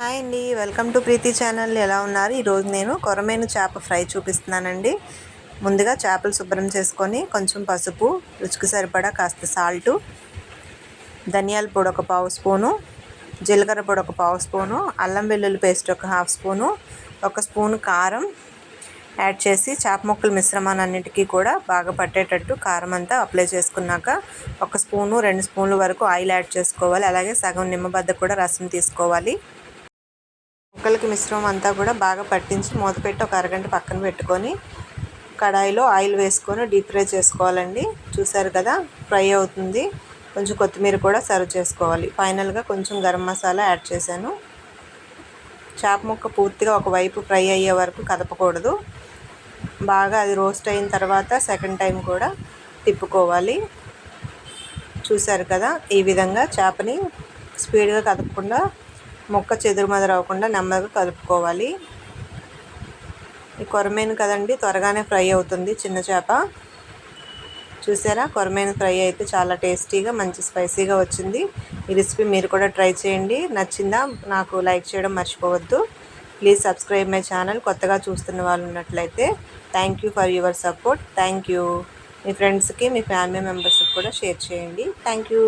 Hi అండి, welcome to Preethi channel. ఎలా ఉన్నారు? ఈరోజు నేను కొరమేను చేప ఫ్రై చూపిస్తున్నానండి. ముందుగా చేపలు శుభ్రం చేసుకొని కొంచెం పసుపు, రుచికి సరిపడా కాస్త సాల్టు, ధనియాల పొడి ఒక పావు స్పూను, జీలకర్ర పొడి ఒక పావు స్పూను, అల్లం వెల్లుల్లి పేస్ట్ ఒక హాఫ్ స్పూను, ఒక స్పూను కారం యాడ్ చేసి చేప ముక్కల మిశ్రమాన్నిటికీ కూడా బాగా పట్టేటట్టు కారం అంతా అప్లై చేసుకున్నాక 1 స్పూను 2 స్పూన్ల వరకు ఆయిల్ యాడ్ చేసుకోవాలి. అలాగే సగం నిమ్మబద్ద కూడా రసం తీసుకోవాలి. ముక్కలకి మిశ్రమం అంతా కూడా బాగా పట్టించి మూత పెట్టి ఒక అరగంట పక్కన పెట్టుకొని కడాయిలో ఆయిల్ వేసుకొని డీప్ ఫ్రై చేసుకోవాలండి. చూసారు కదా, ఫ్రై అవుతుంది. కొంచెం కొత్తిమీర కూడా సర్వ్ చేసుకోవాలి. ఫైనల్గా కొంచెం గరం మసాలా యాడ్ చేశాను. చేప ముక్క పూర్తిగా ఒకవైపు ఫ్రై అయ్యే వరకు కదపకూడదు. బాగా అది రోస్ట్ అయిన తర్వాత సెకండ్ టైం కూడా తిప్పుకోవాలి. చూసారు కదా, ఈ విధంగా చేపని స్పీడ్గా కదపకుండా ముక్క చెదురుమదురు అవ్వకుండా నెమ్మదిగా కలుపుకోవాలి. ఈ కొరమేను కదండి, త్వరగానే ఫ్రై అవుతుంది చిన్న చేప. చూసారా, కొరమేను ఫ్రై అయితే చాలా టేస్టీగా మంచి స్పైసీగా వచ్చింది. ఈ రెసిపీ మీరు కూడా ట్రై చేయండి. నచ్చిందా? నాకు లైక్ చేయడం మర్చిపోవద్దు. Please subscribe my channel. కొత్తగా చూస్తున్న వాళ్ళు ఉన్నట్లయితే thank you for your support. Thank you. మీ ఫ్రెండ్స్కి, మీ ఫ్యామిలీ మెంబర్స్కి కూడా షేర్ చేయండి. Thank you.